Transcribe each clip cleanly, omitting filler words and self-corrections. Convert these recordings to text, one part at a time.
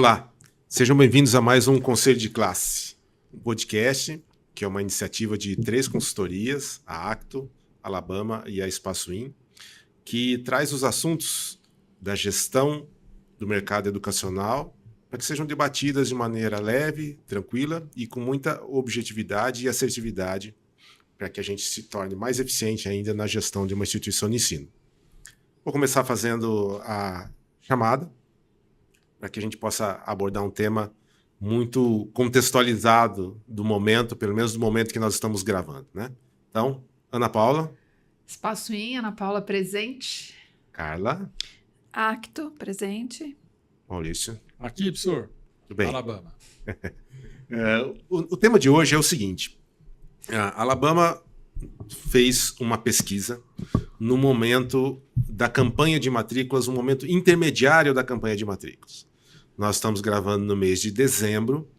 Olá, sejam bem-vindos a mais um Conselho de Classe, um podcast que é uma iniciativa de 3 consultorias, a Acto, a Alabama e a Espaço In, que traz os assuntos da gestão do mercado educacional para que sejam debatidas de maneira leve, tranquila e com muita objetividade e assertividade para que a gente se torne mais eficiente ainda na gestão de uma instituição de ensino. Vou começar fazendo a chamada para que a gente possa abordar um tema muito contextualizado do momento, pelo menos do momento que nós estamos gravando, né? Então, Ana Paula. Espaço In, Ana Paula presente. Carla. Acto, presente. Maurício. Aqui, professor. Tudo bem? Alabama. O tema de hoje é o seguinte. A Alabama fez uma pesquisa no momento da campanha de matrículas, um momento intermediário da campanha de matrículas. Nós estamos gravando no mês de dezembro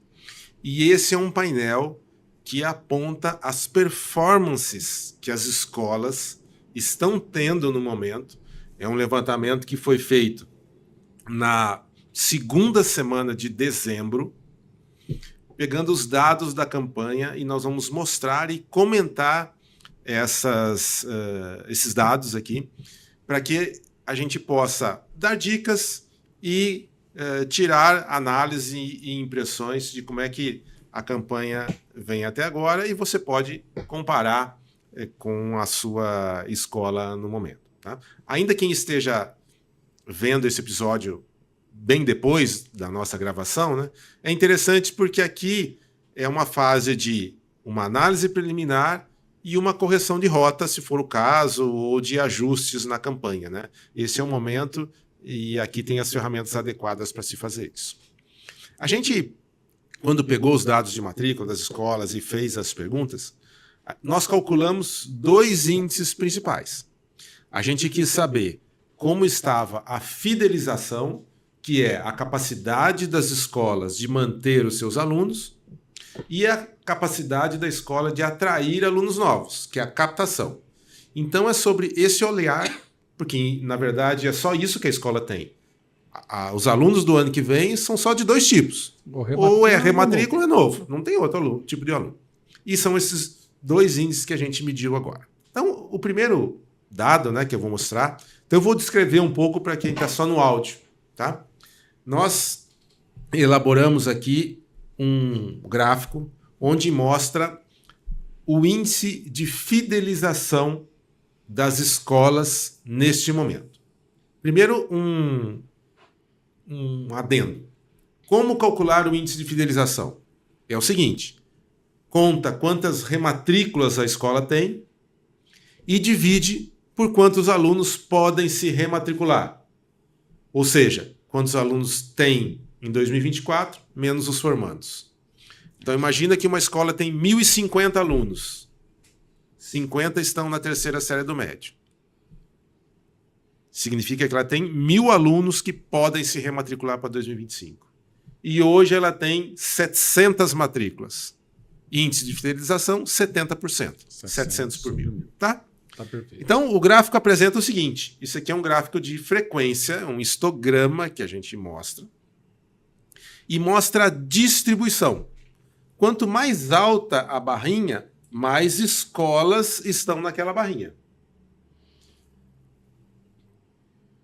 e esse é um painel que aponta as performances que as escolas estão tendo no momento. É um levantamento que foi feito na segunda semana de dezembro, pegando os dados da campanha, e nós vamos mostrar e comentar esses dados aqui, para que a gente possa dar dicas e tirar análise e impressões de como é que a campanha vem até agora, e você pode comparar com a sua escola no momento. Tá? Ainda quem esteja vendo esse episódio bem depois da nossa gravação, né, é interessante porque aqui é uma fase de uma análise preliminar e uma correção de rota, se for o caso, ou de ajustes na campanha, né? Esse é o momento e aqui tem as ferramentas adequadas para se fazer isso. A gente, quando pegou os dados de matrícula das escolas e fez as perguntas, nós calculamos 2 índices principais. A gente quis saber como estava a fidelização, que é a capacidade das escolas de manter os seus alunos, e a capacidade da escola de atrair alunos novos, que é a captação. Então é sobre esse olhar, porque na verdade é só isso que a escola tem. Os alunos do ano que vem são só de 2 tipos. Ou é rematrícula ou é novo. Não tem outro tipo de aluno. E são esses 2 índices que a gente mediu agora. Então, o primeiro dado, né, que eu vou mostrar, então eu vou descrever um pouco para quem está só no áudio. Tá? Nós elaboramos aqui um gráfico onde mostra o índice de fidelização das escolas neste momento. Primeiro, um adendo. Como calcular o índice de fidelização? É o seguinte: conta quantas rematrículas a escola tem e divide por quantos alunos podem se rematricular. Ou seja, quantos alunos tem em 2024, menos os formandos. Então imagina que uma escola tem 1.050 alunos. 50 estão na 3ª série do médio. Significa que ela tem 1.000 alunos que podem se rematricular para 2025. E hoje ela tem 700 matrículas. Índice de fidelização, 70%. 700 por 1.000. Tá? Tá perfeito. Então, o gráfico apresenta o seguinte. Isso aqui é um gráfico de frequência, um histograma que a gente mostra. E mostra a distribuição. Quanto mais alta a barrinha, mais escolas estão naquela barrinha.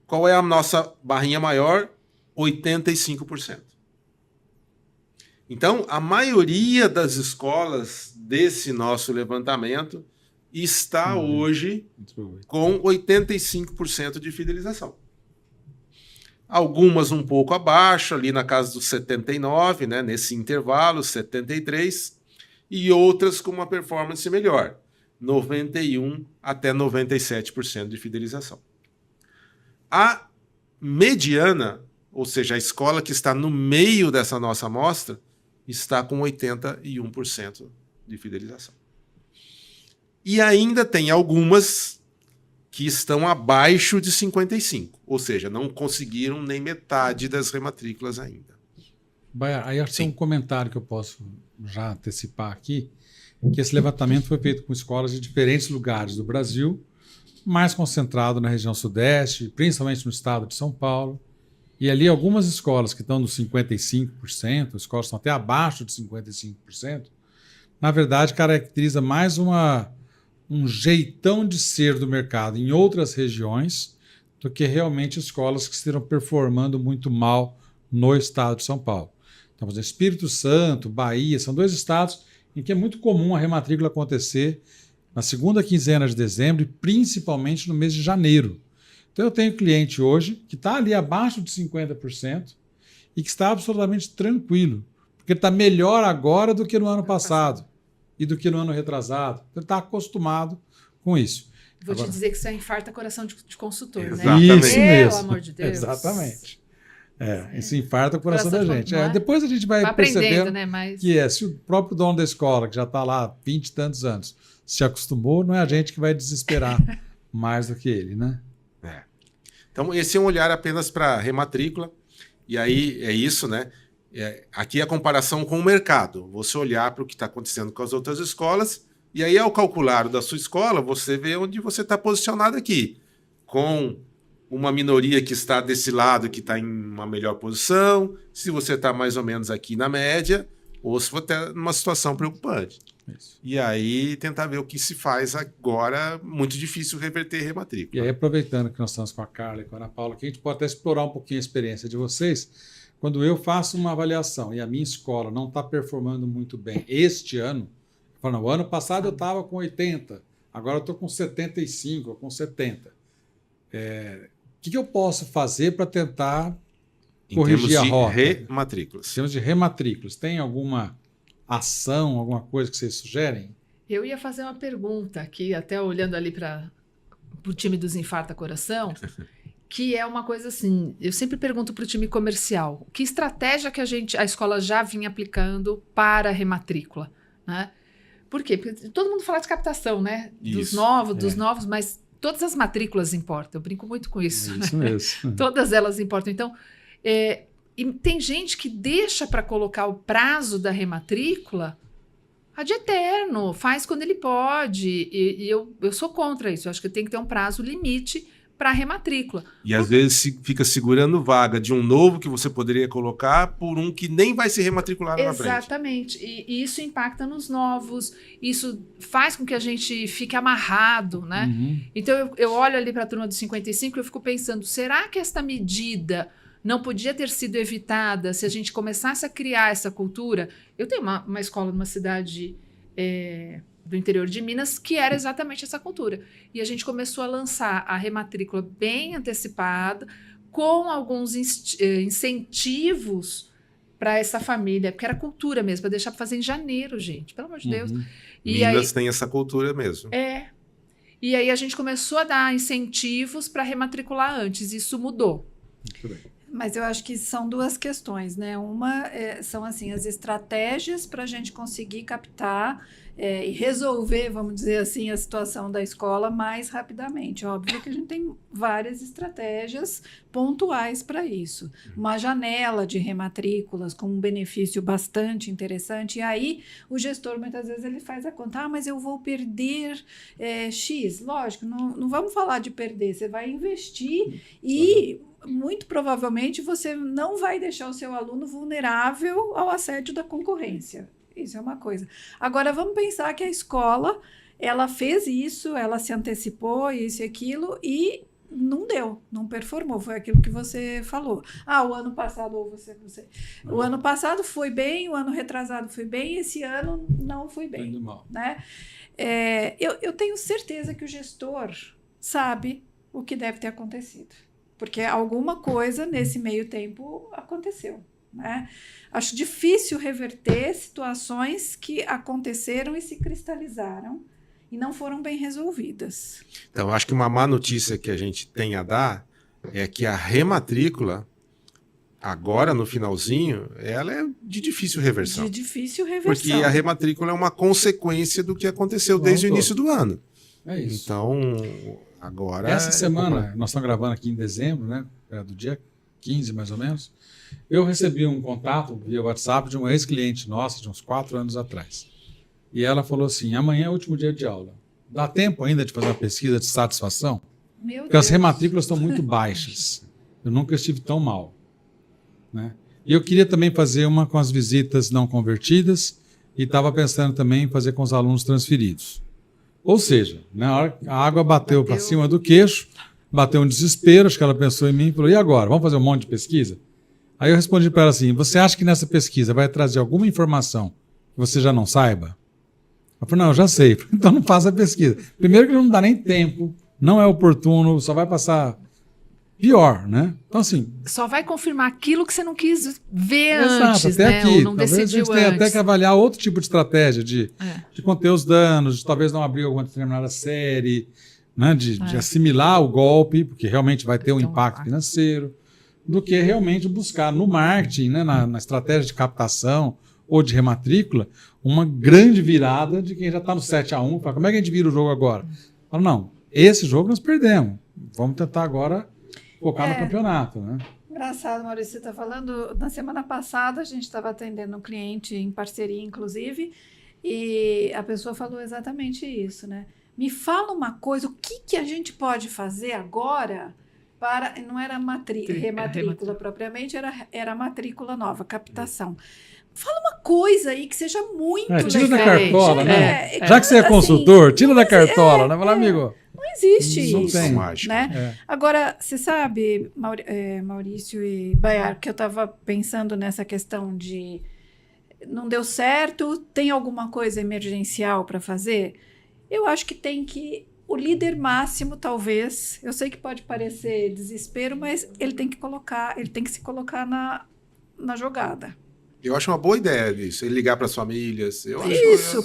Qual é a nossa barrinha maior? 85%. Então, a maioria das escolas desse nosso levantamento está hoje com 85% de fidelização. Algumas um pouco abaixo, ali na casa dos 79%, né, nesse intervalo, 73%, e outras com uma performance melhor, 91% até 97% de fidelização. A mediana, ou seja, a escola que está no meio dessa nossa amostra, está com 81% de fidelização. E ainda tem algumas que estão abaixo de 55%, ou seja, não conseguiram nem metade das rematrículas ainda. Baia, aí acho que tem um comentário que eu posso já antecipar aqui, que esse levantamento foi feito com escolas de diferentes lugares do Brasil, mais concentrado na região sudeste, principalmente no estado de São Paulo, E ali algumas escolas que estão nos 55%, escolas que estão até abaixo de 55%, na verdade caracteriza mais um jeitão de ser do mercado em outras regiões do que realmente escolas que estejam performando muito mal no estado de São Paulo. Então, por exemplo, Espírito Santo, Bahia, são 2 estados em que é muito comum a rematrícula acontecer na segunda quinzena de dezembro e principalmente no mês de janeiro. Então, eu tenho cliente hoje que está ali abaixo de 50% e que está absolutamente tranquilo, porque está melhor agora do que no ano passado e do que no ano retrasado. Ele está acostumado com isso. Vou Agora, te dizer que isso infarta coração de consultor, Exatamente. né? Isso Pelo mesmo. amor de Deus. Exatamente. Isso infarta o coração da Coração, gente. não é? Depois a gente vai Aprendendo, percebendo né? Mas que se o próprio dono da escola, que já está lá há 20 e tantos anos, se acostumou, não é a gente que vai desesperar mais do que ele, né? Então, esse é um olhar apenas para rematrícula. E aí é isso, né? Aqui é a comparação com o mercado. Você olhar para o que está acontecendo com as outras escolas. E aí, ao calcular o da sua escola, você vê onde você está posicionado aqui. Com uma minoria que está desse lado, que está em uma melhor posição. Se você está mais ou menos aqui na média. Ou se você está numa situação preocupante. Isso. E aí, tentar ver o que se faz agora. Muito difícil reverter rematrícula. E aí, aproveitando que nós estamos com a Carla e com a Ana Paula, que a gente pode até explorar um pouquinho a experiência de vocês. Quando eu faço uma avaliação e a minha escola não está performando muito bem este ano, eu falo, não, o ano passado eu estava com 80, agora eu estou com 75, com 70. O que eu posso fazer para tentar corrigir a rota? Rematrículas. Em termos de rematrículas, tem alguma ação, alguma coisa que vocês sugerem? eu ia fazer uma pergunta aqui, até olhando ali para o time dos Infarta Coração, que é uma coisa assim, eu sempre pergunto para o time comercial, que estratégia que a escola já vinha aplicando para a rematrícula, né? Por quê? Porque todo mundo fala de captação, né? Dos Isso, novos, mas todas as matrículas importam. Eu brinco muito com isso. É isso né? mesmo. Todas elas importam. Então, e tem gente que deixa para colocar o prazo da rematrícula ad eterno, faz quando ele pode. E eu sou contra isso. Eu acho que tem que ter um prazo limite para a rematrícula. E às vezes fica segurando vaga de um novo que você poderia colocar por um que nem vai se rematricular lá na frente. Exatamente. E isso impacta nos novos, isso faz com que a gente fique amarrado, né? Uhum. Então eu olho ali para a turma dos 55 e eu fico pensando, será que esta medida não podia ter sido evitada se a gente começasse a criar essa cultura? Eu tenho uma escola numa cidade do interior de Minas que era exatamente essa cultura. E a gente começou a lançar a rematrícula bem antecipada, com alguns incentivos para essa família, porque era cultura mesmo, para deixar para fazer em janeiro, gente, pelo amor de Deus. Uhum. E Minas aí, tem essa cultura mesmo. E aí a gente começou a dar incentivos para rematricular antes, isso mudou. Muito bem. Mas eu acho que são 2 questões, né? Uma são assim as estratégias para a gente conseguir captar e resolver, vamos dizer assim, a situação da escola mais rapidamente. Óbvio que a gente tem várias estratégias pontuais para isso. Uma janela de rematrículas com um benefício bastante interessante. E aí o gestor muitas vezes ele faz a conta, mas eu vou perder X. Lógico, não vamos falar de perder, você vai investir e muito provavelmente você não vai deixar o seu aluno vulnerável ao assédio da concorrência. Isso é uma coisa. Agora, vamos pensar que a escola, ela fez isso, ela se antecipou, isso e aquilo, e não deu, não performou. Foi aquilo que você falou. O ano passado, o ano passado foi bem, o ano retrasado foi bem, esse ano não foi bem. Indo mal. Né? Eu tenho certeza que o gestor sabe o que deve ter acontecido. Porque alguma coisa nesse meio tempo aconteceu, né? Acho difícil reverter situações que aconteceram e se cristalizaram e não foram bem resolvidas. Então, acho que uma má notícia que a gente tem a dar é que a rematrícula, agora no finalzinho, ela é de difícil reversão. De difícil reversão. Porque a rematrícula é uma consequência do que aconteceu desde o início do ano. É isso. Então, agora... Essa semana, nós estamos gravando aqui em dezembro, né? Do dia 15, mais ou menos. Eu recebi um contato via WhatsApp de uma ex-cliente nossa, de uns 4 anos atrás. E ela falou assim, amanhã é o último dia de aula. Dá tempo ainda de fazer uma pesquisa de satisfação? Meu Porque as Deus. rematrículas estão muito baixas. Eu nunca estive tão mal. né? E eu queria também fazer uma com as visitas não convertidas e estava pensando também em fazer com os alunos transferidos. Ou seja, na hora que a água bateu para cima do queixo, bateu um desespero, acho que ela pensou em mim e falou, e agora? Vamos fazer um monte de pesquisa? Aí eu respondi para ela assim, você acha que nessa pesquisa vai trazer alguma informação que você já não saiba? Ela falou, não, eu já sei. Então não faça a pesquisa. Primeiro que não dá nem tempo, não é oportuno, só vai passar pior, né? Então assim... Só vai confirmar aquilo que você não quis ver Exato, antes, até né? aqui. Ou não Talvez decidiu a gente tenha antes. até que avaliar outro tipo de estratégia de É. conter os danos, de talvez não abrir alguma determinada série, né? De assimilar o golpe, porque realmente vai ter um impacto financeiro, do que realmente buscar no marketing, né? Na estratégia de captação ou de rematrícula, uma grande virada de quem já está no 7-1. Fala, como é que a gente vira o jogo agora? Fala, não, esse jogo nós perdemos. Vamos tentar agora focar no campeonato, né? Engraçado, Maurício, você está falando. Na semana passada, a gente estava atendendo um cliente em parceria, inclusive, e a pessoa falou exatamente isso, né? Me fala uma coisa, o que a gente pode fazer agora para. Não era rematrícula propriamente, era matrícula nova, captação. Fala uma coisa aí que seja muito tira da legal. cartola, né? É, Já que você é assim, consultor, tira da cartola, né? Fala, amigo. Não existe Não isso, tem. né? Agora, você sabe, Maurício e Baiar, que eu estava pensando nessa questão de não deu certo, tem alguma coisa emergencial para fazer? Eu acho que tem que... O líder máximo, talvez, eu sei que pode parecer desespero, mas ele tem que se colocar na jogada. Eu acho uma boa ideia isso, ele ligar para as famílias.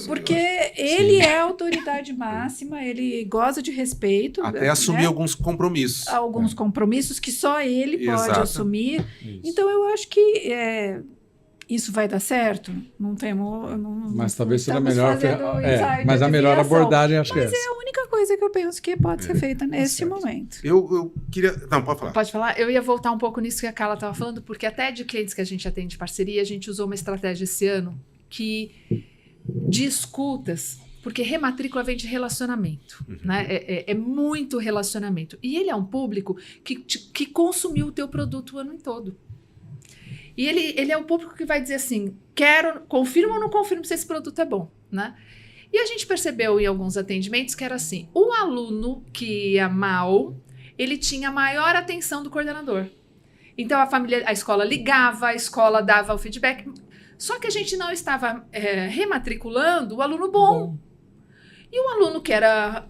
Porque ele é a autoridade máxima, ele goza de respeito. Até assumir alguns compromissos. Alguns compromissos que só ele pode assumir. Isso. Então, eu acho que isso vai dar certo. Não temos... Mas talvez seja estamos melhor... fazendo ensaio mas de a melhor adivinhação. abordagem, acho que é Mas essa. é a única coisa que eu penso que pode ser feita nesse momento. Eu queria... Não, pode falar. Pode falar? Eu ia voltar um pouco nisso que a Carla estava falando, porque até de clientes que a gente atende de parceria, a gente usou uma estratégia esse ano de escutas, porque rematrícula vem de relacionamento, né? É muito relacionamento. E ele é um público que consumiu o teu produto o ano todo. E ele é um público que vai dizer assim, confirmo ou não confirmo se esse produto é bom, né? E a gente percebeu em alguns atendimentos que era assim, o aluno que ia mal, ele tinha maior atenção do coordenador. Então a escola ligava, a escola dava o feedback, só que a gente não estava rematriculando o aluno bom. E o aluno que era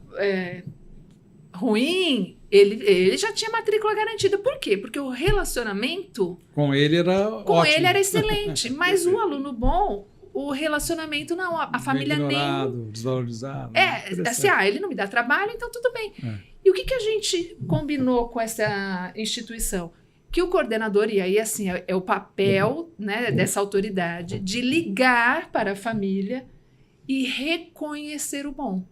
ruim, ele já tinha matrícula garantida. Por quê? Porque o relacionamento com ele era ótimo. Ele era excelente, mas o aluno bom, o relacionamento não, a família ignorado, desvalorizado. assim, ele não me dá trabalho, então tudo bem. E o que a gente combinou com essa instituição? Que o coordenador, e aí assim, é o papel, né, dessa autoridade, de ligar para a família e reconhecer o bom.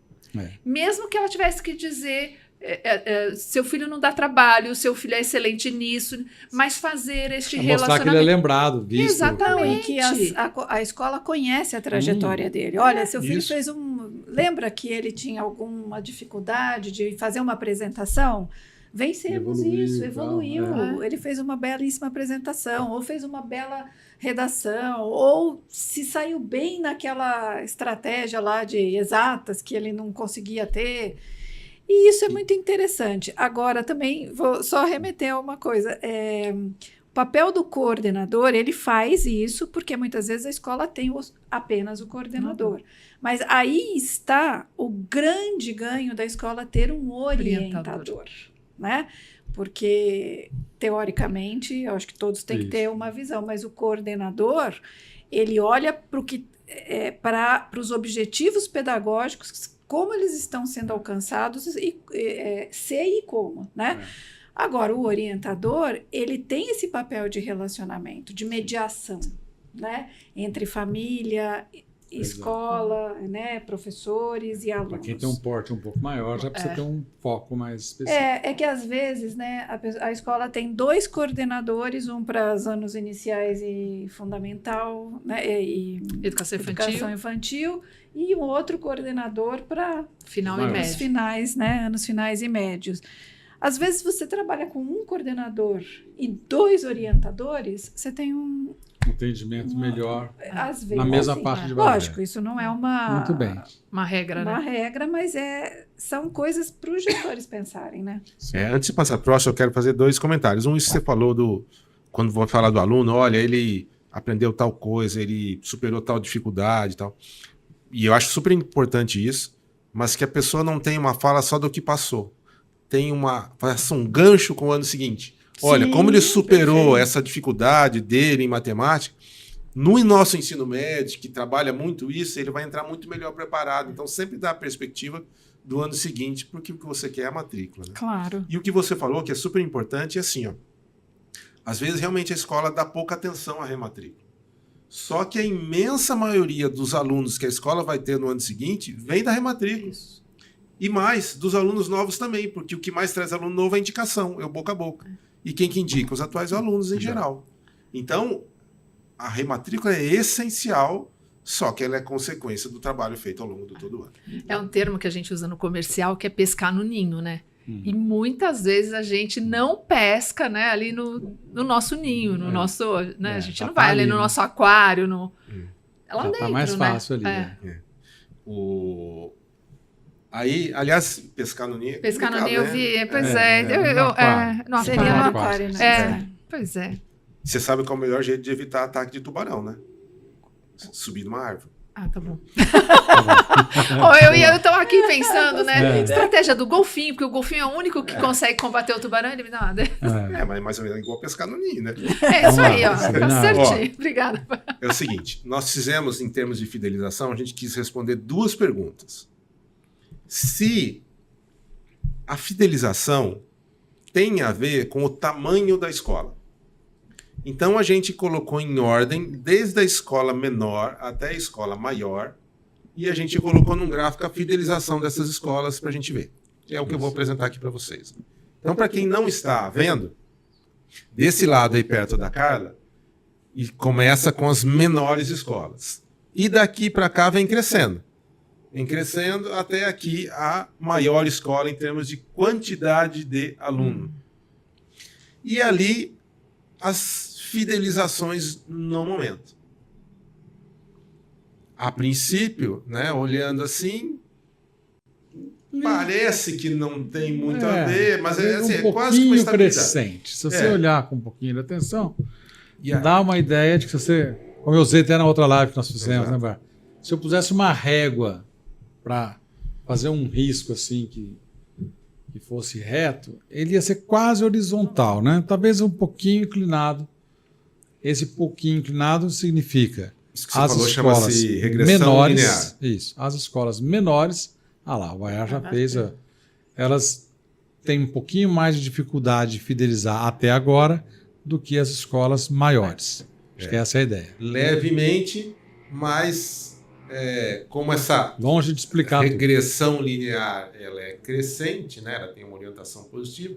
Mesmo que ela tivesse que dizer... seu filho não dá trabalho, seu filho é excelente nisso, mas fazer este relacionamento... Mostrar que ele é lembrado, visto. Exatamente. E que a escola conhece a trajetória dele. Olha, seu filho fez Lembra que ele tinha alguma dificuldade de fazer uma apresentação? Vencemos isso, evoluiu. Ele fez uma belíssima apresentação, ou fez uma bela redação, ou se saiu bem naquela estratégia lá de exatas que ele não conseguia ter... E isso é muito interessante. Agora, também, vou só remeter a uma coisa. O papel do coordenador, ele faz isso, porque muitas vezes a escola tem apenas o coordenador. Mas aí está o grande ganho da escola ter um orientador, né? Porque, teoricamente, eu acho que todos têm que ter uma visão, mas o coordenador, ele olha para os objetivos pedagógicos, como eles estão sendo alcançados e como, né? Agora, o orientador, ele tem esse papel de relacionamento, de mediação, né? Entre família, escola, né? Professores e alunos. Para quem tem um porte um pouco maior, já precisa ter um foco mais específico. É que às vezes, né, a escola tem 2 coordenadores, um para os anos iniciais e fundamental, né? E educação infantil, e um outro coordenador para final e médio. Anos finais e médios. Às vezes você trabalha com um coordenador e 2 orientadores, você tem um Entendimento melhor às vezes, na mesma assim, parte de lógico, matéria. isso não é uma Muito bem. Uma regra, uma né? regra, mas são coisas para os gestores pensarem, né? Antes de passar para o próximo, eu quero fazer 2 comentários. Um, isso que você falou quando vou falar do aluno, olha, ele aprendeu tal coisa, ele superou tal dificuldade e tal. E eu acho super importante isso, mas que a pessoa não tenha uma fala só do que passou. Faça um gancho com o ano seguinte. Olha, Sim, como ele superou perfeito. essa dificuldade dele em matemática, no nosso ensino médio, que trabalha muito isso, ele vai entrar muito melhor preparado. Então, sempre dá a perspectiva do ano seguinte, porque o que você quer é a matrícula. Né? Claro. E o que você falou, que é super importante, é assim, ó. Às vezes, realmente, a escola dá pouca atenção à rematrícula. Só que a imensa maioria dos alunos que a escola vai ter no ano seguinte vem da rematrícula. Isso. E mais, dos alunos novos também, porque o que mais traz aluno novo é a indicação, é o boca a boca. E quem que indica? Os atuais alunos em geral. Então, a rematrícula é essencial, só que ela é consequência do trabalho feito ao longo de todo o ano. É um termo que a gente usa no comercial, que é pescar no ninho, né? E muitas vezes a gente não pesca, né, ali no nosso ninho, no nosso, né? A gente já não tá vai ali ali, no né? nosso aquário, lá Já dentro, tá mais né? fácil ali. É. né? Aí, aliás, pescar no ninho é Pescar no complicado, ninho, eu né? vi, pois é. no aquário. No Seria no aquário. aquário, né? É, pois é. Você sabe qual é o melhor jeito de evitar ataque de tubarão, né? Subir numa árvore. Ah, tá bom. Eu tô aqui pensando, né? Estratégia do golfinho, porque o golfinho é o único que consegue combater o tubarão, ele me dá uma. É. Mas mais ou menos igual pescar no ninho, né? É isso Vamos aí, lá, ó. Tá combinado. certinho. Obrigada. É o seguinte, nós fizemos, em termos de fidelização, a gente quis responder 2 perguntas. Se a fidelização tem a ver com o tamanho da escola. Então, a gente colocou em ordem, desde a escola menor até a escola maior, e a gente colocou num gráfico a fidelização dessas escolas para a gente ver. É o que eu vou apresentar aqui para vocês. Então, para quem não está vendo, desse lado aí perto da Carla, e começa com as menores escolas. E daqui para cá vem crescendo. Vem crescendo até aqui a maior escola em termos de quantidade de aluno. E ali as fidelizações no momento. A princípio, né, olhando assim, parece que não tem muito a ver, mas é, assim, é quase que uma estabilidade. Crescente. Se você olhar com um pouquinho de atenção, E a- dá uma ideia de que você, como eu usei até na outra live que nós fizemos, Exato. né, Bar? Se eu pusesse uma régua para fazer um risco assim que fosse reto, ele ia ser quase horizontal, né? Talvez um pouquinho inclinado. Esse pouquinho inclinado significa Isso que você as falou escolas chama-se regressão menores, linear. isso, as escolas menores, lá, o Bayar já fez, elas têm um pouquinho mais de dificuldade de fidelizar até agora do que as escolas maiores. Acho que essa é a ideia. Levemente, mas como essa Longe de explicar tudo. regressão linear ela é crescente, né? Ela tem uma orientação positiva,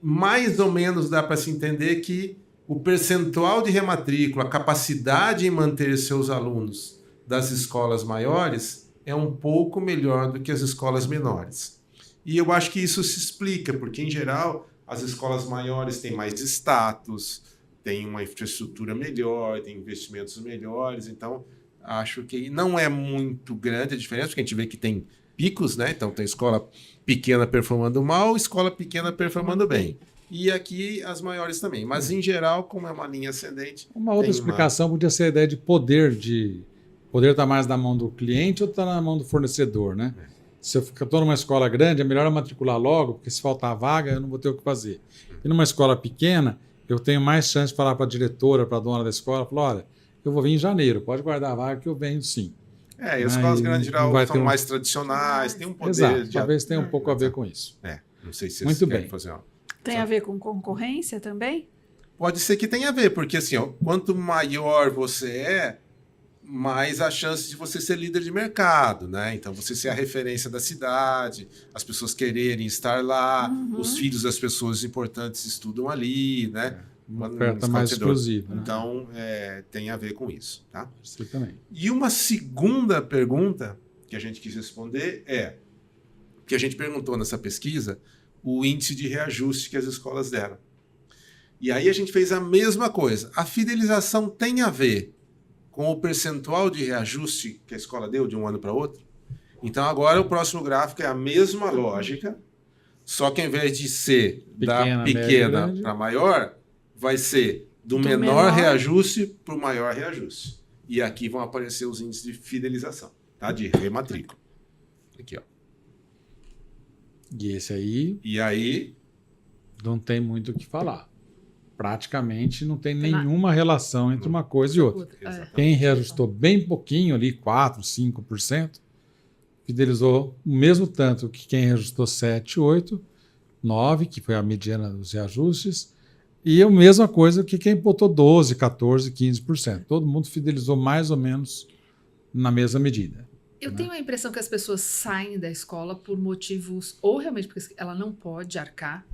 mais ou menos dá para se entender que o percentual de rematrícula, a capacidade em manter seus alunos das escolas maiores é um pouco melhor do que as escolas menores. E eu acho que isso se explica, porque, em geral, as escolas maiores têm mais status, têm uma infraestrutura melhor, têm investimentos melhores, então acho que não é muito grande a diferença, porque a gente vê que tem picos, né? Então tem escola pequena performando mal, escola pequena performando bem. E aqui as maiores também. Mas, em geral, como é uma linha ascendente... Uma outra explicação podia ser a ideia de poder estar mais na mão do cliente ou estar na mão do fornecedor, né? Se eu estou numa escola grande, é melhor eu matricular logo, porque se faltar vaga, eu não vou ter o que fazer. E numa escola pequena, eu tenho mais chance de falar para a diretora, para a dona da escola, falar, olha, eu vou vir em janeiro, pode guardar a vaga que eu venho sim. E as escolas grandes, em geral, vai são ter mais tradicionais, tem um poder... Exato, talvez tenha um pouco a ver com isso. Não sei se Muito vocês querem bem. fazer uma... Tem a ver com concorrência também? Pode ser que tenha a ver, porque assim, ó, quanto maior você é, mais a chance de você ser líder de mercado, né? Então, você ser a referência da cidade, as pessoas quererem estar lá, os filhos das pessoas importantes estudam ali, né? Uma oferta mais exclusiva. Né? Então, tem a ver com isso, tá? Você também. E uma segunda pergunta que a gente quis responder que a gente perguntou nessa pesquisa, o índice de reajuste que as escolas deram. E aí a gente fez a mesma coisa. A fidelização tem a ver com o percentual de reajuste que a escola deu de um ano para outro? Então agora o próximo gráfico é a mesma lógica, só que ao invés de ser da pequena para maior, vai ser do menor reajuste para o maior reajuste. E aqui vão aparecer os índices de fidelização, tá? De rematrícula. Aqui, ó. E esse aí E aí, não tem muito o que falar. Praticamente não tem nenhuma relação entre uma coisa e outra. Quem reajustou bem pouquinho ali, 4%, 5%, fidelizou o mesmo tanto que quem reajustou 7, 8, 9, que foi a mediana dos reajustes, e a mesma coisa que quem botou 12, 14, 15%. Todo mundo fidelizou mais ou menos na mesma medida. Eu tenho a impressão que as pessoas saem da escola por motivos, ou realmente porque ela não pode arcar,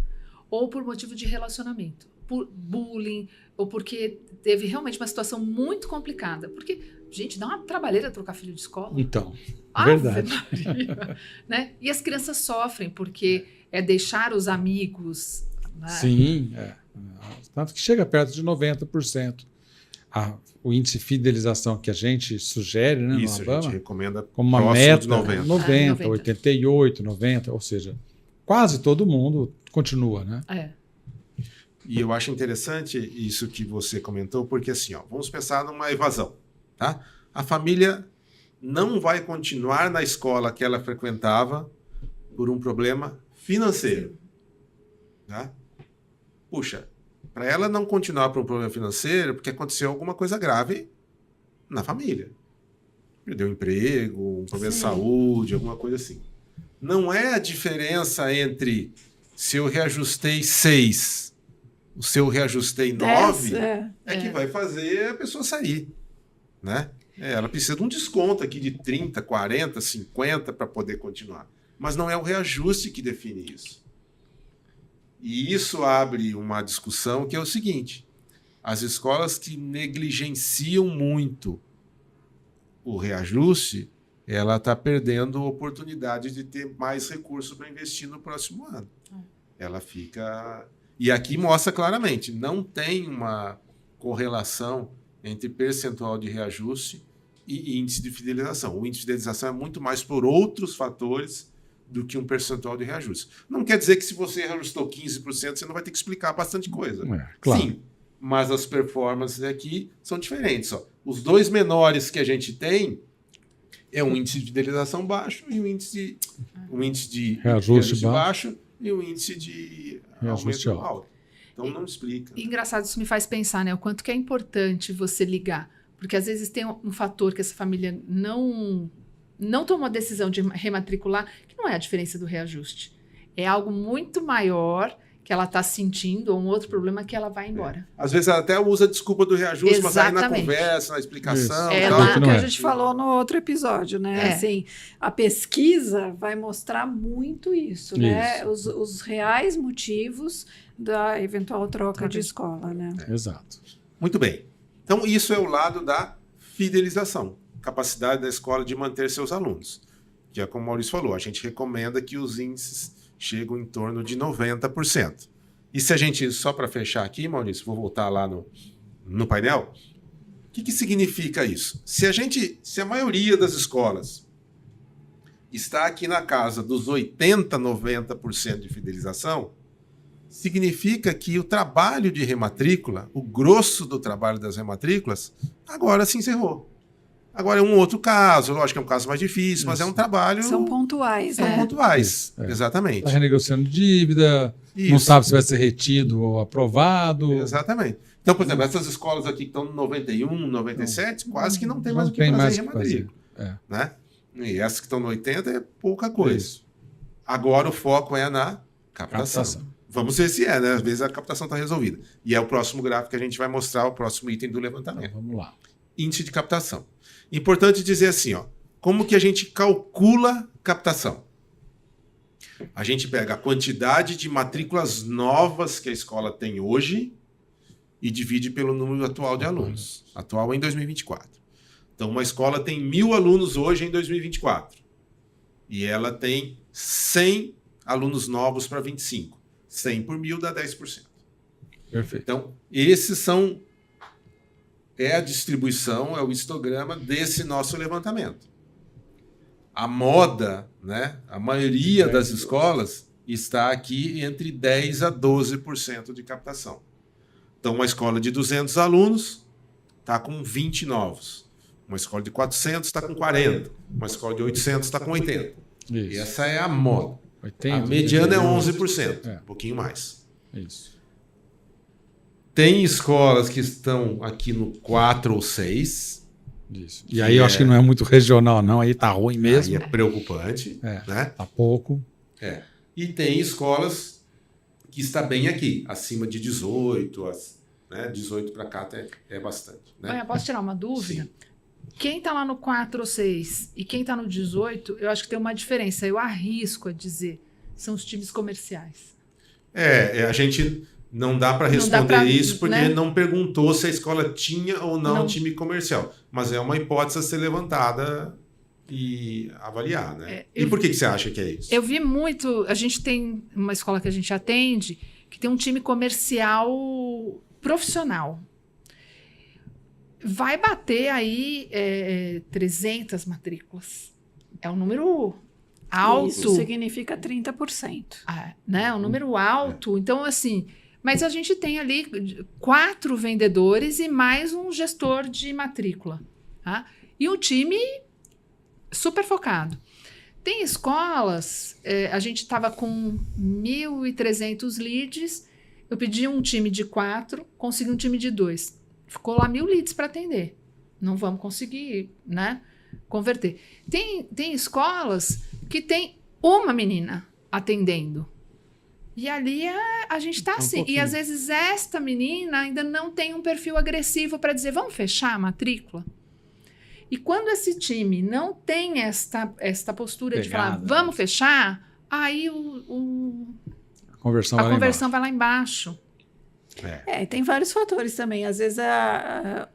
ou por motivo de relacionamento, por bullying, ou porque teve realmente uma situação muito complicada. Porque, gente, dá uma trabalheira trocar filho de escola. Então, Ave verdade. Maria, né? E as crianças sofrem porque é deixar os amigos. Né? Sim, tanto que chega perto de 90%. O índice de fidelização que a gente sugere, né, isso, no Alabama, a gente recomenda como uma próximo meta, de 90. 90, 88, 90, ou seja, quase todo mundo continua, né? E eu acho interessante isso que você comentou, porque assim, ó, vamos pensar numa evasão, tá? A família não vai continuar na escola que ela frequentava por um problema financeiro, tá? Puxa, para ela não continuar por um problema financeiro, porque aconteceu alguma coisa grave na família. Perdeu o emprego, um problema de saúde, alguma coisa assim. Não é a diferença entre se eu reajustei 6, se eu reajustei 9, que vai fazer a pessoa sair, né? Ela precisa de um desconto aqui de 30, 40, 50 para poder continuar. Mas não é o reajuste que define isso. E isso abre uma discussão que é o seguinte: as escolas que negligenciam muito o reajuste, ela está perdendo a oportunidade de ter mais recursos para investir no próximo ano. Ela fica... E aqui mostra claramente, não tem uma correlação entre percentual de reajuste e índice de fidelização. O índice de fidelização é muito mais por outros fatores do que um percentual de reajuste. Não quer dizer que se você reajustou 15%, você não vai ter que explicar bastante coisa. Claro. Sim, mas as performances aqui são diferentes. Ó. Os dois menores que a gente tem é um índice de fidelização baixo e um índice de reajuste baixo e um índice de reajuste aumento alto. Então não explica. E engraçado, isso me faz pensar, né? O quanto que é importante você ligar. Porque às vezes tem um fator que essa família não tomou a decisão de rematricular, que não é a diferença do reajuste. É algo muito maior que ela está sentindo, ou um outro problema que ela vai embora. Às vezes ela até usa a desculpa do reajuste, Exatamente. mas aí na conversa, na explicação... É tal, lá que a gente falou no outro episódio, né? É. Assim, a pesquisa vai mostrar muito isso, né? Os reais motivos da eventual troca de escola, né? Exato. Muito bem. Então, isso é o lado da fidelização. Capacidade da escola de manter seus alunos. Que é como o Maurício falou, a gente recomenda que os índices chegam em torno de 90%. E se a gente, só para fechar aqui, Maurício, vou voltar lá no painel, o que significa isso? Se a maioria das escolas está aqui na casa dos 80%, 90% de fidelização, significa que o trabalho de rematrícula, o grosso do trabalho das rematrículas, agora se encerrou. Agora é um outro caso, lógico que é um caso mais difícil, mas é um trabalho... São pontuais, São né? pontuais, exatamente. Está renegociando dívida, não sabe se vai ser retido ou aprovado. Exatamente. Então, por exemplo, essas escolas aqui que estão no 91, 97, quase que não tem mais o que fazer em rematrícula. Né? E essas que estão no 80 é pouca coisa. Isso. Agora o foco é na captação. Vamos ver se é, né? Às vezes a captação está resolvida. E é o próximo gráfico que a gente vai mostrar, o próximo item do levantamento. Então, vamos lá. Índice de captação. Importante dizer assim, ó, como que a gente calcula captação? A gente pega a quantidade de matrículas novas que a escola tem hoje e divide pelo número atual de alunos. Atual em 2024. Então, uma escola tem 1.000 alunos hoje em 2024. E ela tem 100 alunos novos para 25. 100 por 1.000 dá 10%. Perfeito. Então, é a distribuição, é o histograma desse nosso levantamento. A moda, né? A maioria das escolas está aqui entre 10% a 12% de captação. Então, uma escola de 200 alunos está com 20 novos. Uma escola de 400 está com 40. Uma escola de 800 está com 80. Isso. Essa é a moda. 80, A mediana é 80. 11%, um pouquinho mais. Isso. Tem escolas que estão aqui no 4 ou 6. Isso. E aí eu acho que não é muito regional, não. Aí tá ruim mesmo. Aí é preocupante. É. Né? Tá pouco. É. E tem escolas que está bem aqui, acima de 18, né? 18 para cá é bastante. Né? Olha, posso tirar uma dúvida? Sim. Quem está lá no 4 ou 6 e quem está no 18, eu acho que tem uma diferença. Eu arrisco a dizer, são os times comerciais. A gente não dá para Não responder dá pra, isso porque né? não perguntou se a escola tinha ou não Não. time comercial. Mas é uma hipótese a ser levantada e avaliar, né? E por que você acha que é isso? Eu vi muito. A gente tem uma escola que a gente atende que tem um time comercial profissional. Vai bater aí 300 matrículas. É um número alto. Isso significa 30%. Né? É um número alto. Então, assim. Mas a gente tem ali 4 vendedores e mais um gestor de matrícula. Tá? E um time super focado. Tem escolas, a gente estava com 1.300 leads, eu pedi um time de 4, consegui um time de 2. Ficou lá 1.000 leads para atender. Não vamos conseguir, né, converter. Tem escolas que tem uma menina atendendo. E ali a gente está assim. pouquinho. E às vezes esta menina ainda não tem um perfil agressivo para dizer, vamos fechar a matrícula? E quando esse time não tem esta postura de falar, Pegada, vamos né? fechar, aí A conversão a vai lá conversão embaixo. vai lá embaixo. E tem vários fatores também. Às vezes a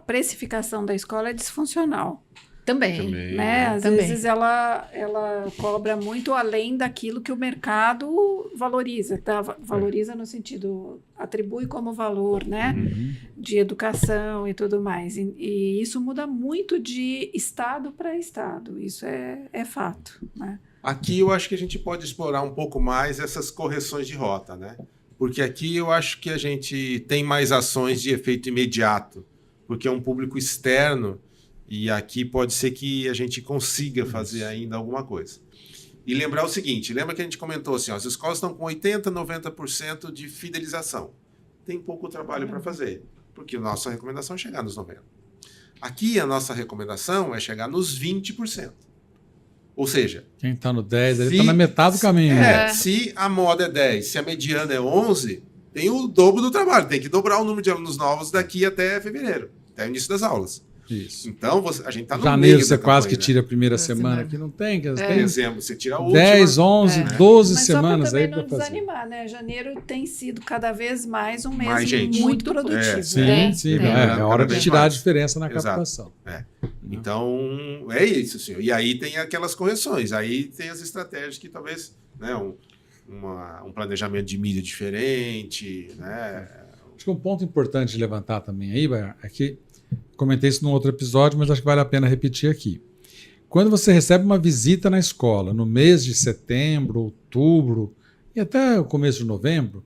precificação da escola é disfuncional. Também. Né? Às Também. vezes ela cobra muito além daquilo que o mercado valoriza. Tá? Valoriza no sentido, atribui como valor, né? Uhum. De educação e tudo mais. E isso muda muito de estado para estado. Isso é fato. Né? Aqui eu acho que a gente pode explorar um pouco mais essas correções de rota, né? Porque aqui eu acho que a gente tem mais ações de efeito imediato, porque é um público externo e aqui pode ser que a gente consiga fazer ainda alguma coisa. E lembrar o seguinte, lembra que a gente comentou assim, ó, as escolas estão com 80%, 90% de fidelização. Tem pouco trabalho para fazer, porque a nossa recomendação é chegar nos 90%. Aqui a nossa recomendação é chegar nos 20%. Ou seja, Quem está no 10, ele Se- está na metade do caminho. né? se a moda é 10, se a mediana é 11, tem o dobro do trabalho. Tem que dobrar o número de alunos novos daqui até fevereiro, até o início das aulas. Isso. Então, a gente está no Janeiro meio você da quase que campanha, tira a primeira Primeira semana, semana. que não tem, que né? Por tem exemplo, você tira a última... 10, 11, 12 Mas semanas só para aí também para não fazer. desanimar, né? Janeiro tem sido cada vez mais um mês Mais gente. muito produtivo. Sim, né? sim. Tem. É hora Cada de vez tirar a mais. diferença na Exato. captação. Então, é isso, senhor. E aí tem aquelas correções. Aí tem as estratégias que talvez, né, um planejamento de mídia diferente, né? Acho que um ponto importante de levantar também aí, Baiar, é que comentei isso num outro episódio, mas acho que vale a pena repetir aqui. Quando você recebe uma visita na escola no mês de setembro, outubro e até o começo de novembro,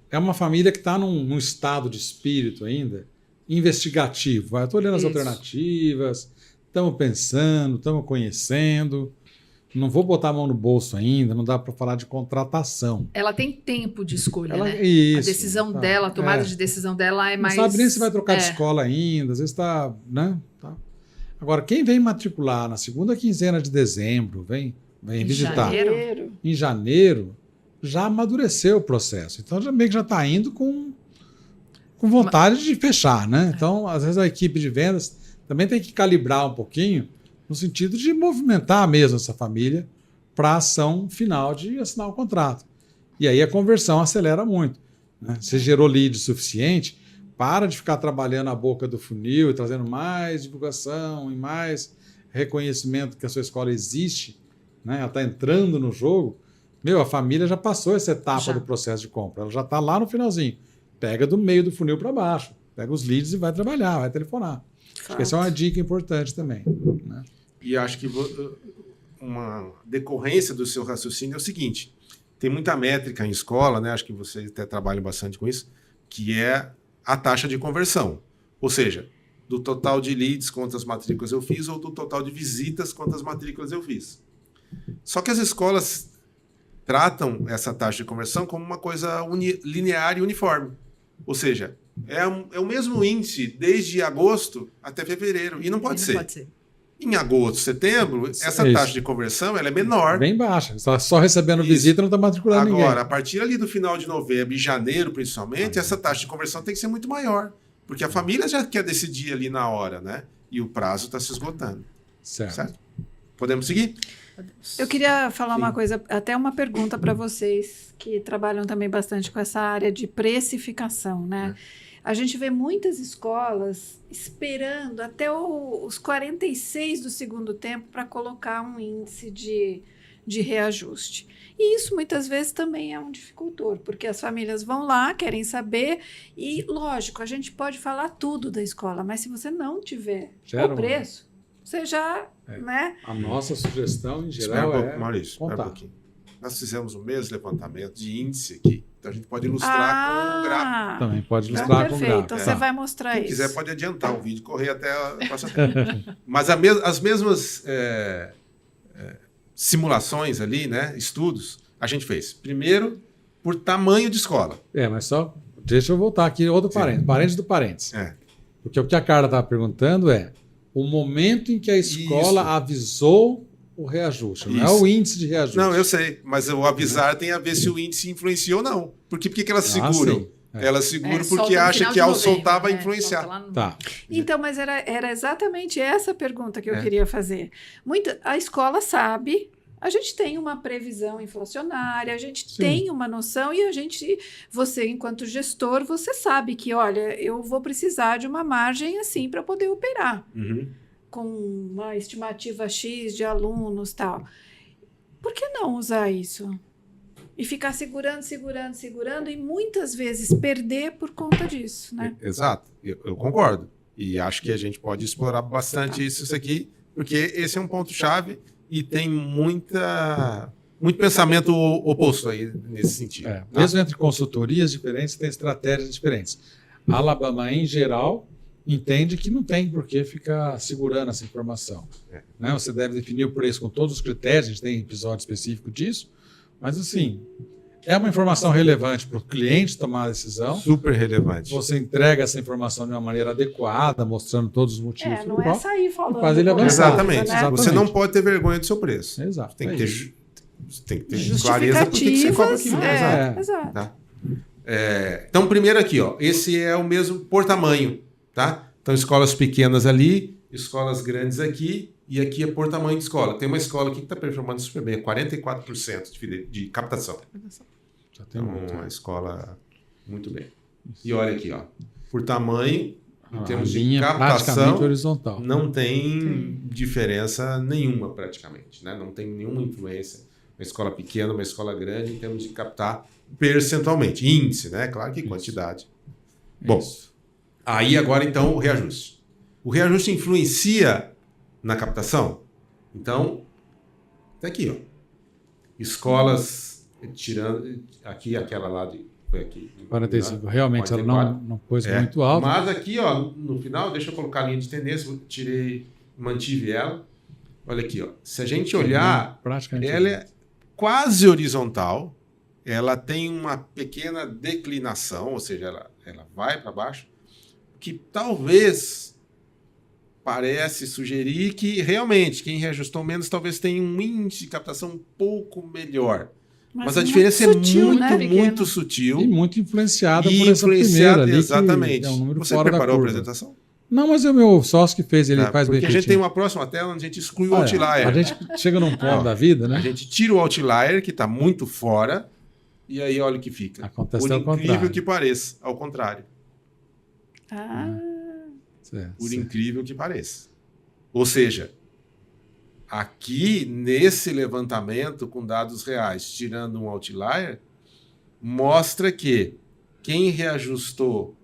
é uma família que está num estado de espírito ainda investigativo. Estou olhando as Isso. alternativas, estamos pensando, estamos conhecendo. Não vou botar a mão no bolso ainda, não dá para falar de contratação. Ela tem tempo de escolha, né? Isso, A decisão tá. dela, a tomada de decisão dela é mais... Não sabe nem se vai trocar de escola ainda, às vezes está, né? Tá. Agora, quem vem matricular na segunda quinzena de dezembro, vem Em visitar janeiro. em janeiro, já amadureceu o processo. Então, já meio que já está indo com vontade de fechar, né? Então, às vezes a equipe de vendas também tem que calibrar um pouquinho no sentido de movimentar mesmo essa família para a ação final de assinar o contrato. E aí a conversão acelera muito. Né? Você gerou lead suficiente, para de ficar trabalhando a boca do funil e trazendo mais divulgação e mais reconhecimento que a sua escola existe, né? Ela está entrando no jogo. A família já passou essa etapa Já. do processo de compra. Ela já está lá no finalzinho. Pega do meio do funil para baixo. Pega os leads e vai trabalhar, vai telefonar. Acho que essa é uma dica importante também. Né? E acho que uma decorrência do seu raciocínio é o seguinte: tem muita métrica em escola, né? Acho que vocês até trabalham bastante com isso, que é a taxa de conversão. Ou seja, do total de leads, quantas matrículas eu fiz, ou do total de visitas, quantas matrículas eu fiz. Só que as escolas tratam essa taxa de conversão como uma coisa linear e uniforme. Ou seja, é o mesmo índice desde agosto até fevereiro. E não pode ser. Pode ser. Em agosto, setembro, essa Isso. taxa de conversão ela é menor. Bem baixa. Só recebendo Isso. visita não está matriculando Agora, ninguém. a partir ali do final de novembro e janeiro, principalmente, essa taxa de conversão tem que ser muito maior. Porque a família já quer decidir ali na hora, né? E o prazo está se esgotando. Certo. Certo? Podemos seguir? Eu queria falar Sim. uma coisa, até uma pergunta para vocês que trabalham também bastante com essa área de precificação, né? A gente vê muitas escolas esperando até os 46 do segundo tempo para colocar um índice de reajuste. E isso muitas vezes também é um dificultor, porque as famílias vão lá, querem saber, e lógico, a gente pode falar tudo da escola, mas se você não tiver Gera o preço, você já, né? A nossa sugestão, em Espera geral, um pouco, é Maurício. Espera um contar. pouquinho. Nós fizemos o mesmo levantamento de índice aqui. Então a gente pode ilustrar com um gráfico. Também pode Ah, ilustrar com perfeito. gráfico. Então É. você vai mostrar Quem isso. quiser pode adiantar o vídeo, correr até a próxima. Mas as mesmas simulações ali, né, estudos, a gente fez. Primeiro, por tamanho de escola. Mas só deixa eu voltar aqui, outro parênteses. Parênteses do parênteses. É. Porque o que a Carla estava perguntando é o momento em que a escola Isso. avisou o reajuste, não é Isso. o índice de reajuste. Não, eu sei, mas o avisar tem a ver se o índice influencia ou não. Por que que elas seguram? sim. É. Elas seguram Solta porque no acham final que de ao novembro, soltar vai né? influenciar. Solta lá no- Tá. Então, mas era exatamente essa pergunta que eu É. queria fazer. A escola sabe, a gente tem uma previsão inflacionária, a gente Sim. tem uma noção e você, enquanto gestor, você sabe que, olha, eu vou precisar de uma margem assim para poder operar, Uhum. com uma estimativa X de alunos e tal. Por que não usar isso? E ficar segurando e muitas vezes perder por conta disso, né? Exato, eu concordo. E acho que a gente pode explorar bastante isso aqui, porque esse é um ponto-chave e tem muito pensamento oposto aí nesse sentido. É, tá? mesmo entre consultorias diferentes, tem estratégias diferentes. A Alabama, em geral, entende que não tem por que ficar segurando essa informação. Né? Você deve definir o preço com todos os critérios, a gente tem episódio específico disso, mas assim, é uma informação relevante para o cliente tomar a decisão. Super relevante. Você entrega essa informação de uma maneira adequada, mostrando todos os motivos. Não é sair falando. Faz ele qualquer avançar. coisa, Exatamente. né? Exato. Você não pode ter vergonha do seu preço. Exato. Tem é que ter, isso. tem que ter clareza por que você cobra aquilo. É. Exato. Tá? Então, primeiro aqui, ó, esse é o mesmo por tamanho, tá? Então, escolas pequenas ali, escolas grandes aqui, e aqui é por tamanho de escola. Tem uma escola aqui que está performando super bem, 44% de captação. Já tem Então, muito. uma escola muito bem. E olha aqui, ó, por tamanho, em A termos de linha praticamente captação, horizontal. não tem diferença nenhuma praticamente, né? Não tem nenhuma influência. Uma escola pequena, uma escola grande, em termos de captar percentualmente. Índice, né? Claro que quantidade. Bom, Isso. aí agora então o reajuste. O reajuste influencia na captação? Então, tá aqui, ó. Escolas, tirando aqui, aquela lá de... Foi aqui. 45. Realmente 44. ela não pôs É, muito alto. Mas aqui, ó, no final, deixa eu colocar a linha de tendência, mantive ela. Olha aqui, ó. Se a gente olhar, praticamente ela é quase horizontal, ela tem uma pequena declinação, ou seja, ela vai para baixo, que talvez parece sugerir que realmente quem reajustou menos talvez tenha um índice de captação um pouco melhor. Mas a muito diferença sutil, é muito, né, pequeno? muito sutil. E muito influenciada E por essa primeira influenciada, ali, exatamente. que é um número Você fora da preparou a curva. apresentação? Não, mas é o meu sócio que fez, ele Tá, faz bem porque a gente feitinho. tem uma próxima tela onde a gente exclui o Olha, outlier. A gente chega num ponto Ó, da vida, A né? gente tira o outlier, que está muito fora, e aí olha o que fica. Acontece Por ao incrível contrário. que pareça, ao contrário. Ah, Por incrível que pareça. Ou seja, Aqui, nesse levantamento com dados reais, tirando um outlier, mostra que quem reajustou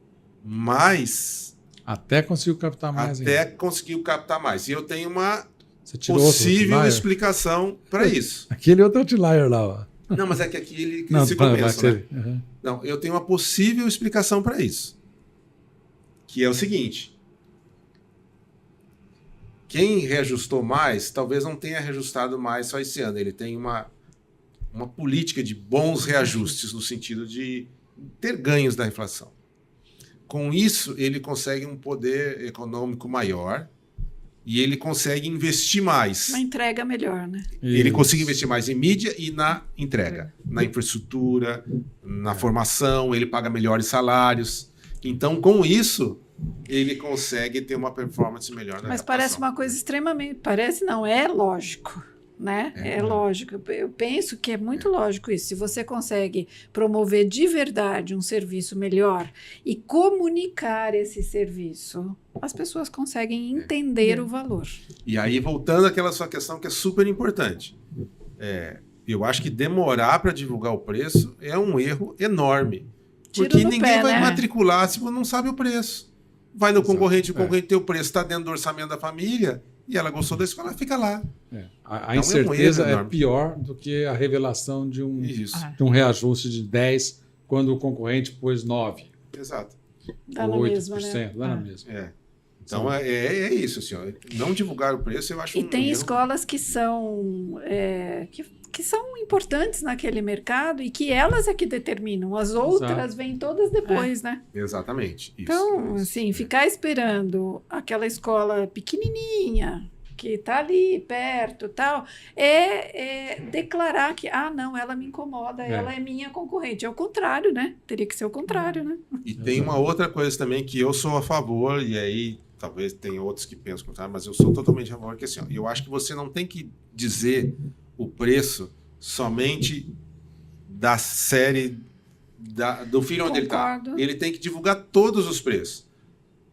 mais Até conseguiu captar mais. até ainda. conseguiu captar mais. E eu tenho uma Você tirou outro possível outlier? explicação para isso. Aquele outro outlier lá, ó. Não, mas é que aqui ele Não, se vai começa, ser- né? Uhum. Não, eu tenho uma possível explicação para isso. Que é o seguinte. Quem reajustou mais, talvez não tenha reajustado mais só esse ano. Ele tem uma política de bons reajustes, no sentido de ter ganhos da inflação. Com isso, ele consegue um poder econômico maior e ele consegue investir mais. Uma entrega melhor, né? Ele Isso. consegue investir mais em mídia e na entrega, na infraestrutura, na formação, ele paga melhores salários. Então, com isso, ele consegue ter uma performance melhor na Mas captação. parece uma coisa extremamente. Parece não, é lógico. Né? É lógico. Eu penso que é muito lógico isso. Se você consegue promover de verdade um serviço melhor e comunicar esse serviço, as pessoas conseguem entender o valor. E aí, voltando àquela sua questão que é super importante. Eu acho que demorar para divulgar o preço é um erro enorme. Tiro Porque no ninguém pé, vai né? matricular se você não sabe o preço. Vai no concorrente, o É. concorrente tem o preço, está dentro do orçamento da família, e ela gostou da escola, fica lá. A Então, é um incerteza erro é enorme. pior do que a revelação de um Isso, reajuste de 10 quando o concorrente pôs 9, exato. Dá na 8%, mesma, né? dá na mesma. Então é isso, assim, ó. Não divulgar o preço, eu acho E um tem erro. escolas que são que são importantes naquele mercado e que elas é que determinam. As outras vêm todas depois, né? Exatamente. Isso, Então, isso. assim, ficar esperando aquela escola pequenininha que está ali perto, tal, é declarar que não, ela me incomoda, ela é minha concorrente. É o contrário, né? Teria que ser o contrário, né? E tem uma outra coisa também que eu sou a favor, e aí talvez tenha outros que pensam o contrário, mas eu sou totalmente a favor, que assim, ó, eu acho que você não tem que dizer o preço somente da série do filho onde ele está. Concordo. Ele tem que divulgar todos os preços.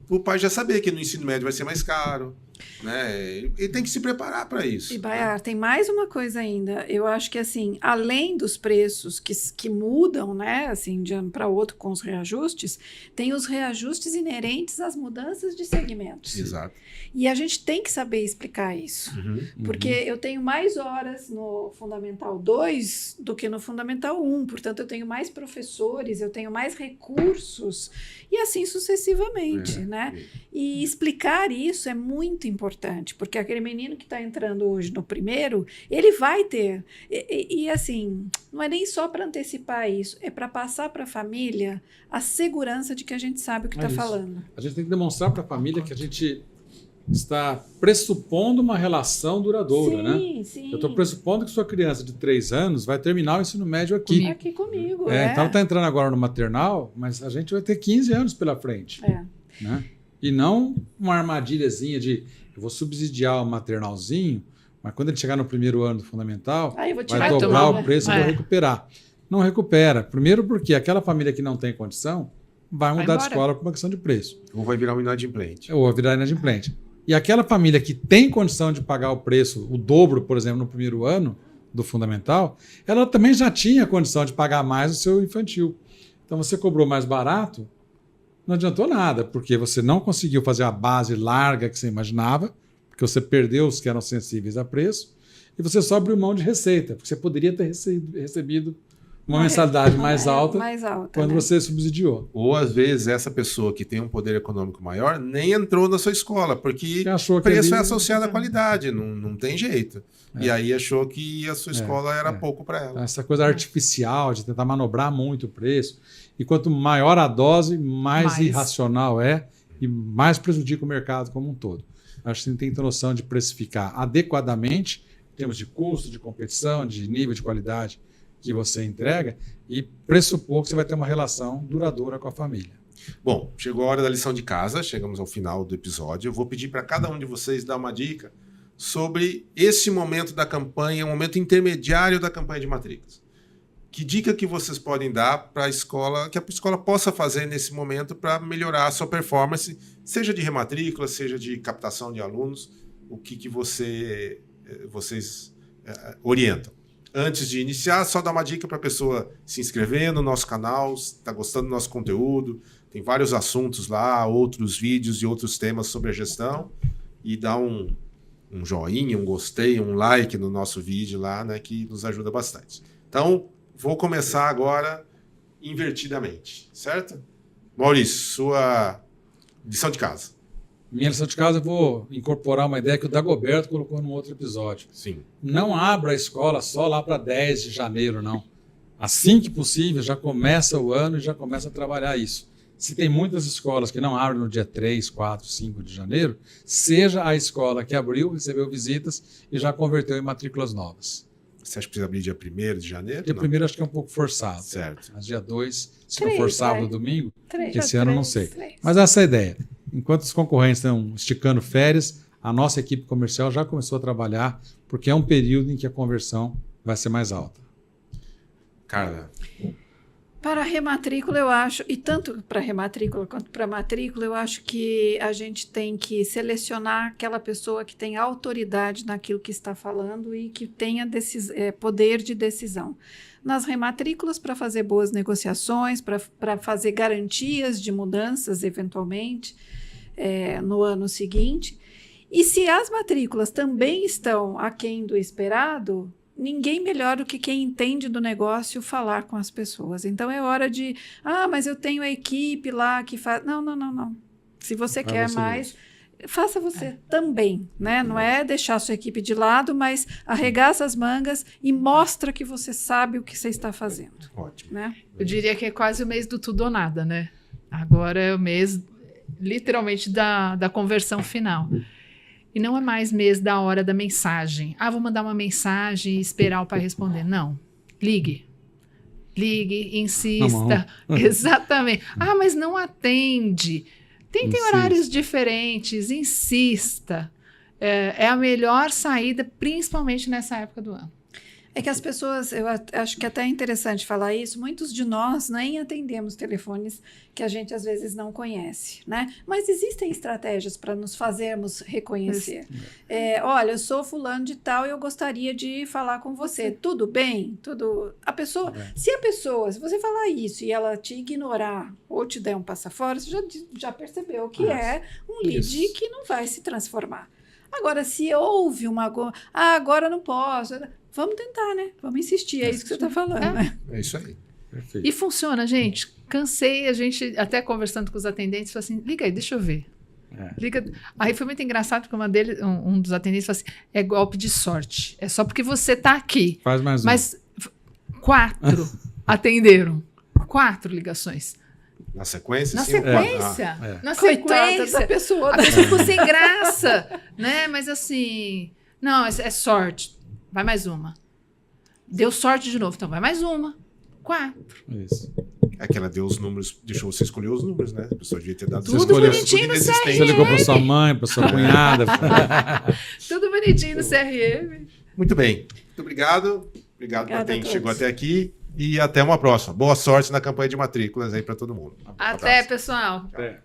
O pai já saber que no ensino médio vai ser mais caro, né? Ele tem que se preparar para isso. E Baiar, tem mais uma coisa ainda. Eu acho que assim, além dos preços que mudam, né, assim, de ano para outro com os reajustes, tem os reajustes inerentes às mudanças de segmentos. Exato. E a gente tem que saber explicar isso. Porque eu tenho mais horas no Fundamental 2 do que no Fundamental 1. Portanto, eu tenho mais professores, eu tenho mais recursos e assim sucessivamente, né? E explicar isso é muito importante, porque aquele menino que está entrando hoje no primeiro, ele vai ter. E assim, não é nem só para antecipar isso, é para passar para a família a segurança de que a gente sabe o que está isso. falando. A gente tem que demonstrar para a família que a gente está pressupondo uma relação duradoura, né? Sim. Eu estou pressupondo que sua criança de 3 anos vai terminar o ensino médio aqui. Aqui comigo, Então ela está entrando agora no maternal, mas a gente vai ter 15 anos pela frente. Né? E não uma armadilhazinha de eu vou subsidiar o maternalzinho, mas quando ele chegar no primeiro ano do fundamental, Aí eu vou vai tirar dobrar tudo, o preço e né? vou recuperar. Não recupera. Primeiro porque aquela família que não tem condição vai mudar de embora. escola por uma questão de preço. Ou vai virar um inadimplente. Ou vai virar inadimplente. E aquela família que tem condição de pagar o preço, o dobro, por exemplo, no primeiro ano do fundamental, ela também já tinha condição de pagar mais o seu infantil. Então você cobrou mais barato, não adiantou nada, porque você não conseguiu fazer a base larga que você imaginava, porque você perdeu os que eram sensíveis a preço, e você só abriu mão de receita, porque você poderia ter recebido uma mensalidade mais alta quando né? você subsidiou. Ou, às vezes, essa pessoa que tem um poder econômico maior nem entrou na sua escola, porque Você achou o que preço ali- é associado à qualidade, não tem jeito. E aí achou que a sua escola era é. pouco para ela. Essa coisa artificial de tentar manobrar muito o preço. E quanto maior a dose, mais irracional é e mais prejudica o mercado como um todo. Acho que você tem que ter noção de precificar adequadamente, em termos de custo, de competição, de nível de qualidade que você entrega e pressupor que você vai ter uma relação duradoura com a família. Bom, chegou a hora da lição de casa, chegamos ao final do episódio. Eu vou pedir para cada um de vocês dar uma dica sobre esse momento da campanha, um momento intermediário da campanha de matrículas. Que dica que vocês podem dar para a escola, que a escola possa fazer nesse momento para melhorar a sua performance, seja de rematrícula, seja de captação de alunos, o que você vocês orientam. Antes de iniciar, só dar uma dica para a pessoa se inscrever no nosso canal, se está gostando do nosso conteúdo. Tem vários assuntos lá, outros vídeos e outros temas sobre a gestão. E dar um joinha, um gostei, um like no nosso vídeo lá, né, que nos ajuda bastante. Então, vou começar agora invertidamente, certo? Maurício, sua lição de casa. Minha lição de casa, eu vou incorporar uma ideia que o Dagoberto colocou num outro episódio. Sim. Não abra a escola só lá para 10 de janeiro, não. Assim que possível, já começa o ano e já começa a trabalhar isso. Se tem muitas escolas que não abrem no dia 3, 4, 5 de janeiro, seja a escola que abriu, recebeu visitas e já converteu em matrículas novas. Você acha que precisa abrir dia 1º de janeiro? Dia Não. 1º acho que é um pouco forçado. Certo. Mas dia 2, se 3, não for sábado vai. ou domingo, 3, que esse ano eu não sei. 3. Mas essa é a ideia. Enquanto os concorrentes estão esticando férias, a nossa equipe comercial já começou a trabalhar, porque é um período em que a conversão vai ser mais alta. Carla. Para a rematrícula, eu acho, e tanto para a rematrícula quanto para a matrícula, eu acho que a gente tem que selecionar aquela pessoa que tem autoridade naquilo que está falando e que tenha poder de decisão. Nas rematrículas, para fazer boas negociações, para fazer garantias de mudanças, eventualmente, no ano seguinte. E se as matrículas também estão aquém do esperado, ninguém melhor do que quem entende do negócio falar com as pessoas. Então é hora de, mas eu tenho a equipe lá que faz. Não. Se você quer mais, faça você também, né? Não é deixar a sua equipe de lado, mas arregaça as mangas e mostra que você sabe o que você está fazendo. Ótimo. Né? Eu diria que é quase o mês do tudo ou nada, né? Agora é o mês, literalmente, da conversão final. E não é mais mês da hora da mensagem. Vou mandar uma mensagem e esperar o pai responder. Não. Ligue, insista. Exatamente. Mas não atende. Tem horários diferentes, insista. É a melhor saída, principalmente nessa época do ano. É que as pessoas, eu acho que até é interessante falar isso, muitos de nós nem atendemos telefones que a gente às vezes não conhece, né? Mas existem estratégias para nos fazermos reconhecer. Olha, eu sou fulano de tal e eu gostaria de falar com você. Tudo bem? A pessoa, se você falar isso e ela te ignorar ou te der um passa-fora, você já percebeu que é um lead que não vai se transformar. Agora, se houve agora não posso... Vamos tentar, né? Vamos insistir, é isso que você está falando, né? É isso aí. Perfeito. E funciona, gente. Cansei, a gente até conversando com os atendentes, falou assim, liga aí, deixa eu ver. Liga. Aí foi muito engraçado, porque um dos atendentes falou assim, é golpe de sorte. É só porque você está aqui. Faz mais um. Mas 4 atenderam. 4 ligações. Na sequência? Na sim, sequência. Na Coitada sequência. da pessoa. A pessoa ficou sem graça, né? Mas assim, não, é sorte. Vai mais uma. Deu sorte de novo. Então vai mais uma. 4. Isso. É que ela deu os números, deixou você escolher os números, né? A pessoa devia ter dado Tudo escolheu. bonitinho no Você ligou para sua mãe, para sua cunhada. Tudo bonitinho no CRM. Muito bem. Muito obrigado. Obrigado para Obrigada quem a todos. chegou até aqui. E até uma próxima. Boa sorte na campanha de matrículas aí para todo mundo. Até, pessoal. É.